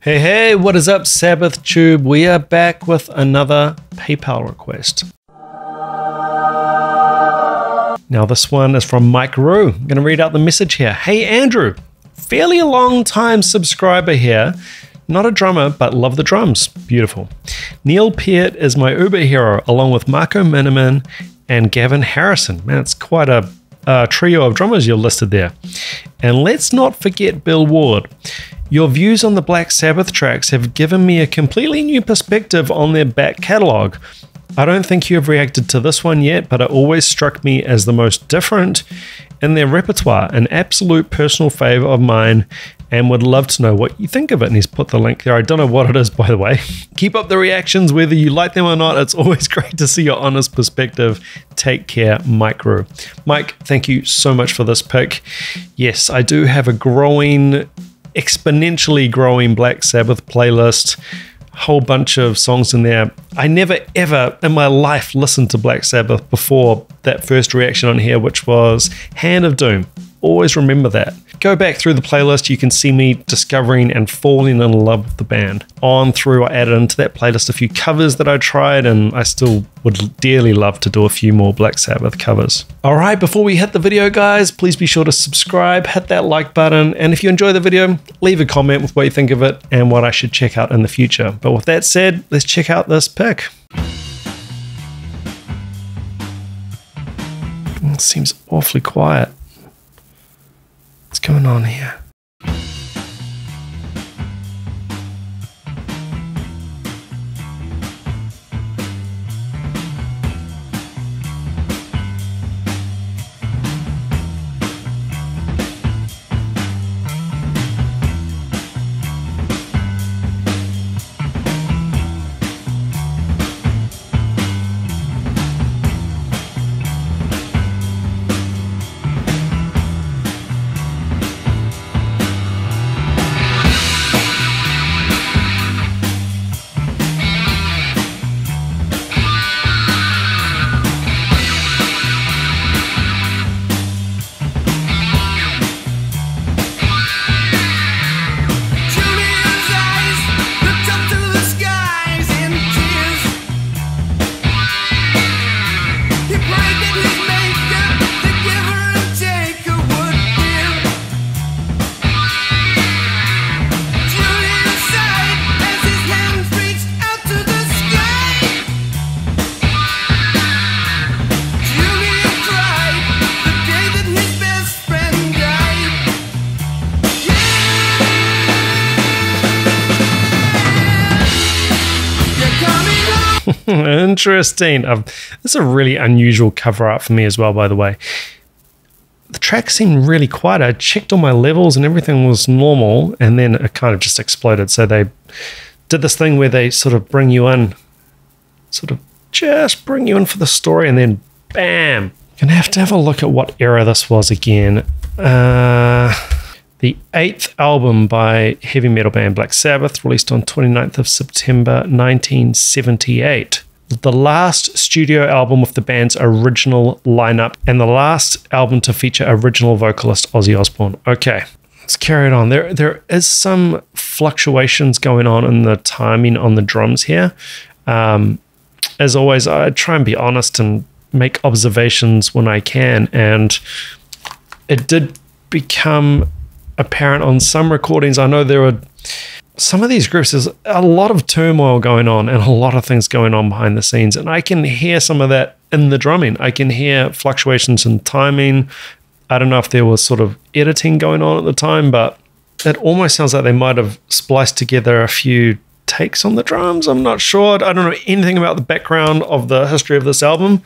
Hey, hey, what is up, Sabbath Tube? We are back with another PayPal request. Now this one is from Mike Rue. I'm going to read out the message here. Hey Andrew, fairly a long time subscriber here. Not a drummer, but love the drums. Beautiful. Neil Peart is my Uber hero, along with Marco Miniman and Gavin Harrison. Man, it's quite a trio of drummers you've listed there. And let's not forget Bill Ward. Your views on the Black Sabbath tracks have given me a completely new perspective on their back catalogue. I don't think you have reacted to this one yet, but it always struck me as the most different in their repertoire, an absolute personal favourite of mine, and would love to know what you think of it. And he's put the link there. I don't know what it is, by the way. Keep up the reactions, whether you like them or not. It's always great to see your honest perspective. Take care, Mike Rue. Mike, thank you so much for this pick. Yes, I do have a exponentially growing Black Sabbath playlist, whole bunch of songs in there. I never ever in my life listened to Black Sabbath before that first reaction on here, which was Hand of Doom. Always remember that. Go back through the playlist, you can see me discovering and falling in love with the band. On through, I added into that playlist a few covers that I tried, and I still would dearly love to do a few more Black Sabbath covers. Alright, before we hit the video, guys, please be sure to subscribe, hit that like button, and if you enjoy the video, leave a comment with what you think of it and what I should check out in the future. But with that said, let's check out this pick. It seems awfully quiet. What's going on here? Interesting. This is a really unusual cover art for me as well, by the way. The track seemed really quiet. I checked all my levels and everything was normal, and then it kind of just exploded. So they did this thing where they sort of bring you in, for the story, and then bam. Gonna have to have a look at what era this was again. The 8th album by heavy metal band Black Sabbath, released on 29th of September 1978. The last studio album with the band's original lineup, and the last album to feature original vocalist Ozzy Osbourne. Okay, let's carry it on. There is some fluctuations going on in the timing on the drums here. As always, I try and be honest and make observations when I can, and it did become apparent on some recordings. I know there were some of these groups, there's a lot of turmoil going on and a lot of things going on behind the scenes, and I can hear some of that in the drumming. I can hear fluctuations in timing. I don't know if there was sort of editing going on at the time, but it almost sounds like they might have spliced together a few takes on the drums. I'm not sure. I don't know anything about the background of the history of this album,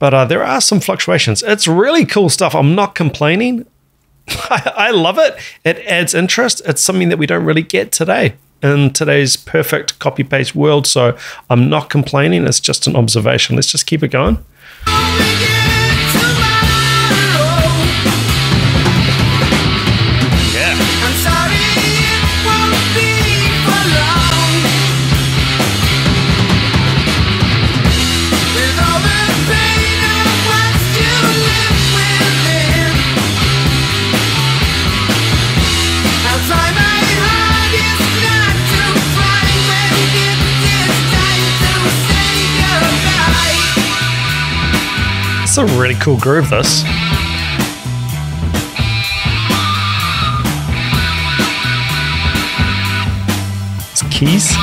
but there are some fluctuations. It's really cool stuff. I'm not complaining. I love it. It adds interest. It's something that we don't really get today in today's perfect copy-paste world, so I'm not complaining. It's just an observation. Let's just keep it going. I'll try my hardest not It's a really cool groove, this. It's keys.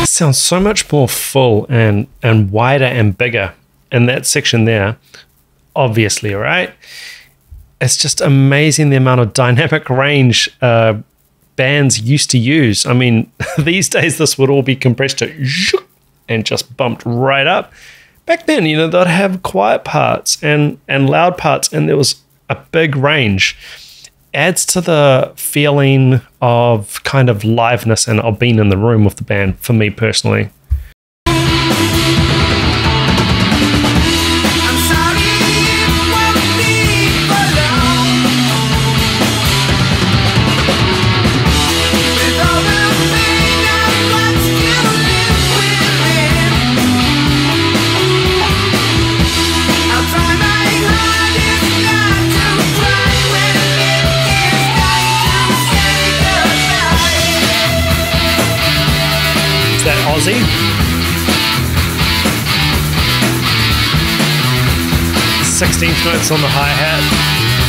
Sounds so much more full and wider and bigger in that section there, obviously, right? It's just amazing the amount of dynamic range bands used to use. I mean, these days this would all be compressed to and just bumped right up. Back then, you know, they'd have quiet parts and loud parts, and there was a big range. Adds to the feeling of kind of liveness and of being in the room with the band for me personally. Aussie. 16th notes on the hi-hat,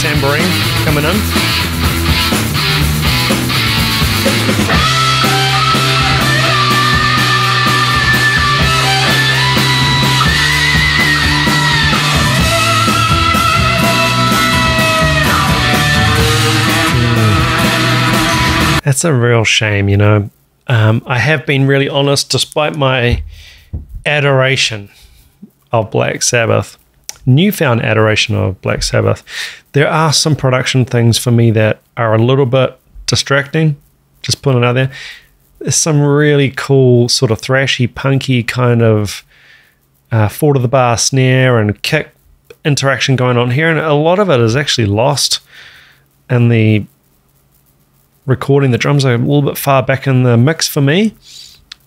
tambourine coming in. That's a real shame, you know. I have been really honest, despite my adoration of Black Sabbath, newfound adoration of Black Sabbath, there are some production things for me that are a little bit distracting, just putting it out there. There's some really cool sort of thrashy, punky kind of four to the bar snare and kick interaction going on here, and a lot of it is actually lost in the recording. The drums are a little bit far back in the mix for me.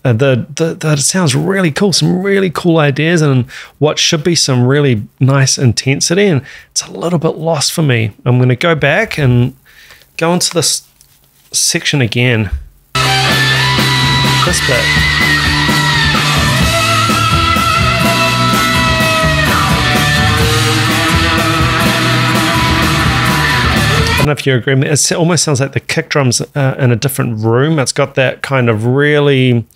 It sounds really cool, some really cool ideas and what should be some really nice intensity, and it's a little bit lost for me. I'm going to go back and go into this section again. This bit. I don't know if you agree with me. It almost sounds like the kick drums in a different room. It's got that kind of really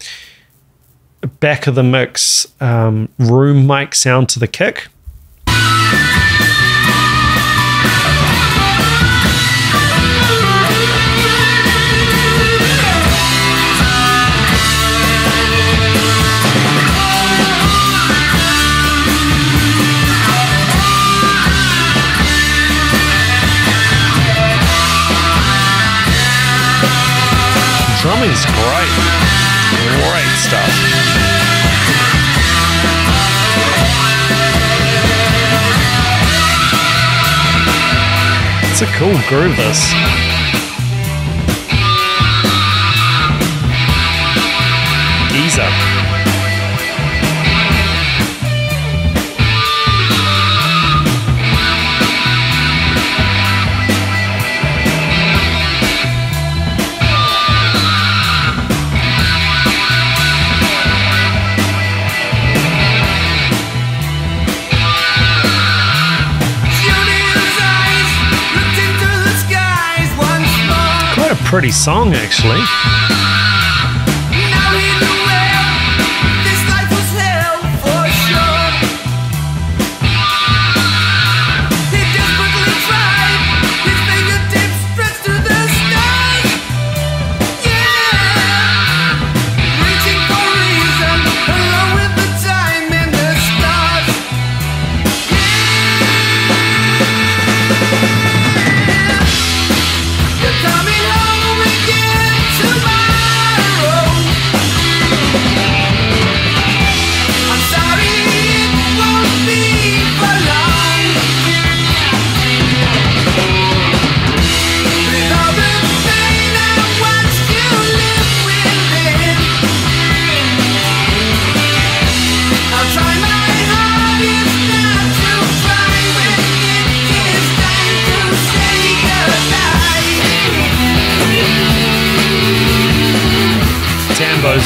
back of the mix room mic sound to the kick. Drumming's great. Great stuff. It's a cool groove, this. Geezer. Pretty song, actually.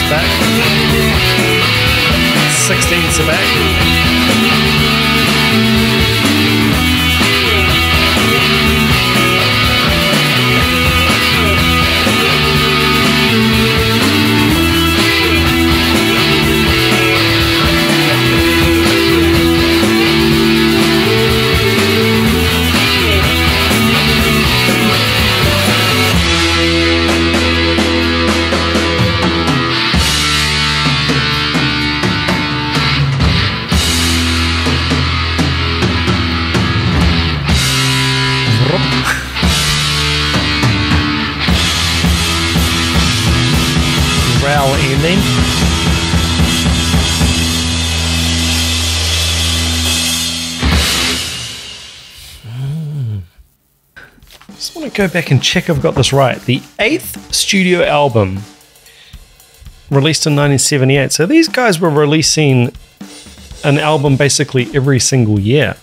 12's back. 16's are back. Growl ending. Just want to go back and check I've got this right. The 8th studio album, released in 1978. So these guys were releasing an album basically every single year.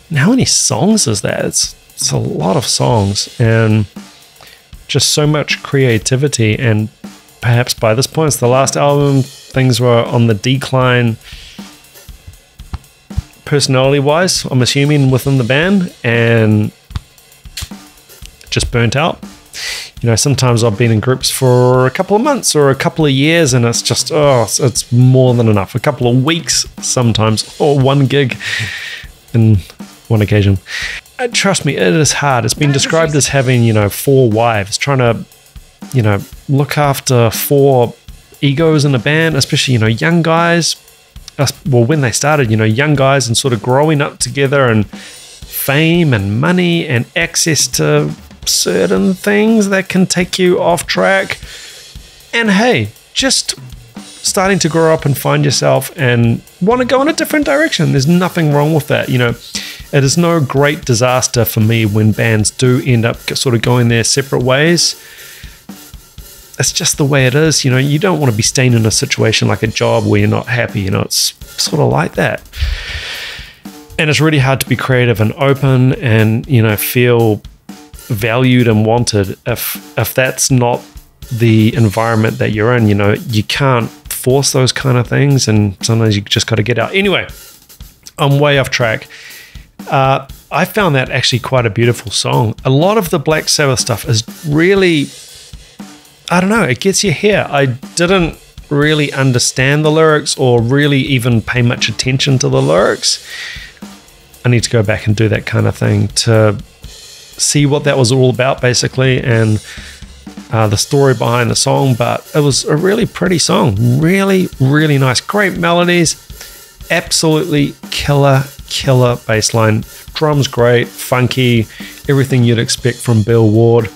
And how many songs is that? It's a lot of songs and just so much creativity. And perhaps by this point, it's the last album, things were on the decline personality-wise, I'm assuming, within the band, and just burnt out. You know, sometimes I've been in groups for a couple of months or a couple of years, and it's just, it's more than enough. A couple of weeks sometimes, or one gig in one occasion. Trust me, it is hard. It's been described as having, 4 wives, trying to, look after 4 egos in a band, especially, young guys. Well, when they started, young guys and sort of growing up together, and fame and money and access to certain things that can take you off track. And hey, just starting to grow up and find yourself and want to go in a different direction. There's nothing wrong with that. It is no great disaster for me when bands do end up sort of going their separate ways. It's just the way it is. You don't want to be staying in a situation like a job where you're not happy. It's sort of like that. And it's really hard to be creative and open and, feel valued and wanted if that's not the environment that you're in. You can't force those kind of things, and sometimes you just got to get out. Anyway, I'm way off track. I found that actually quite a beautiful song. A lot of the Black Sabbath stuff is really, I don't know, it gets you here. I didn't really understand the lyrics or really even pay much attention to the lyrics. I need to go back and do that kind of thing to see what that was all about, basically, and the story behind the song. But it was a really pretty song. Really, really nice. Great melodies. Absolutely killer bass line. Drums great, funky, everything you'd expect from Bill Ward.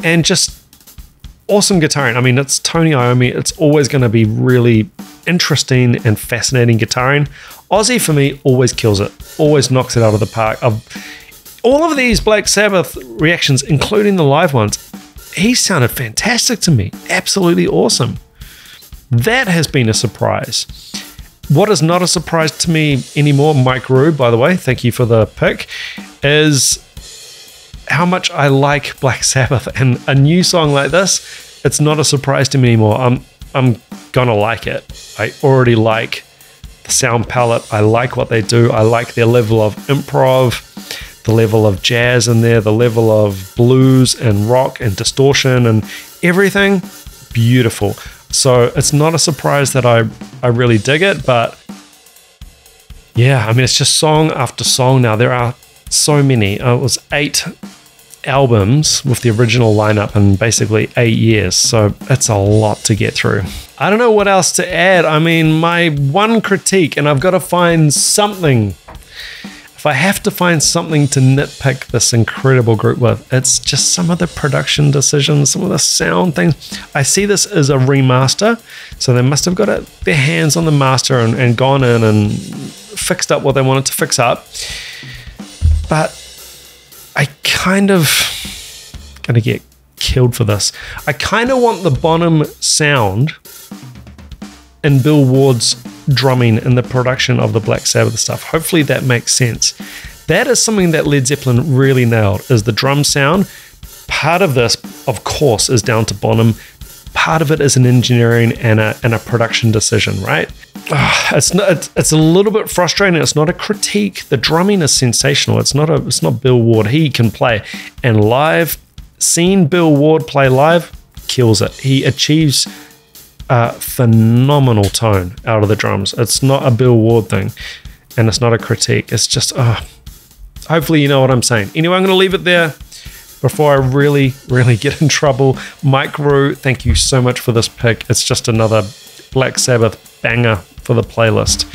And just awesome guitaring. I mean, it's Tony Iommi. It's always going to be really interesting and fascinating guitaring. Ozzy, for me, always kills it. Always knocks it out of the park. All of these Black Sabbath reactions, including the live ones, he sounded fantastic to me. Absolutely awesome. That has been a surprise. What is not a surprise to me anymore, Mike Rube, by the way, thank you for the pick, is how much I like Black Sabbath. And a new song like this, it's not a surprise to me anymore. I'm gonna like it. I already like the sound palette. I like what they do. I like their level of improv, the level of jazz in there, the level of blues and rock and distortion and everything. Beautiful. So it's not a surprise that I really dig it, but yeah, I mean, it's just song after song now. There are so many. It was 8 albums with the original lineup in basically 8 years, so it's a lot to get through. I don't know what else to add. I mean, my one critique, and I've got to find something, if I have to find something to nitpick this incredible group with, it's just some of the production decisions, some of the sound things. I see this as a remaster, so they must have got their hands on the master and gone in and fixed up what they wanted to fix up. But I kind of gonna get killed for this. I kind of want the Bonham sound and Bill Ward's drumming and the production of the Black Sabbath stuff. Hopefully that makes sense. That is something that Led Zeppelin really nailed, is the drum sound. Part of this, of course, is down to Bonham. part of it is an engineering and a production decision, right? It's a little bit frustrating. It's not a critique. The drumming is sensational. It's not Bill Ward. He can play, and live, seeing Bill Ward play live kills it. He achieves a phenomenal tone out of the drums. It's not a Bill Ward thing, and it's not a critique. It's just hopefully you know what I'm saying. Anyway, I'm going to leave it there before I really get in trouble. Mike Rue, thank you so much for this pick. It's just another Black Sabbath banger for the playlist.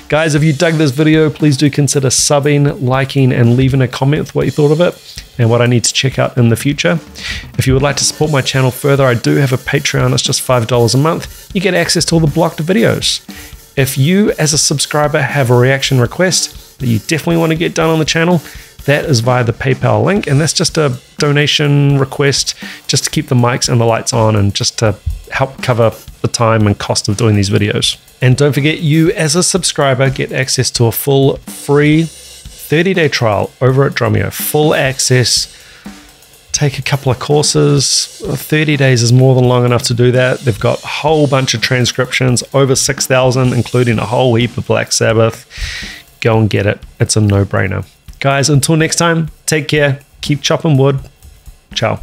Guys, if you dug this video, please do consider subbing, liking, and leaving a comment with what you thought of it and what I need to check out in the future. If you would like to support my channel further, I do have a Patreon. It's just $5 a month. You get access to all the blocked videos. If you, as a subscriber, have a reaction request that you definitely want to get done on the channel, that is via the PayPal link, and that's just a donation request just to keep the mics and the lights on and just to help cover the time and cost of doing these videos. And don't forget, you as a subscriber get access to a full free 30-day trial over at Drumeo. Full access. Take a couple of courses. 30 days is more than long enough to do that. They've got a whole bunch of transcriptions, over 6,000, including a whole heap of Black Sabbath. Go and get it. It's a no-brainer. Guys, until next time, take care. Keep chopping wood. Ciao.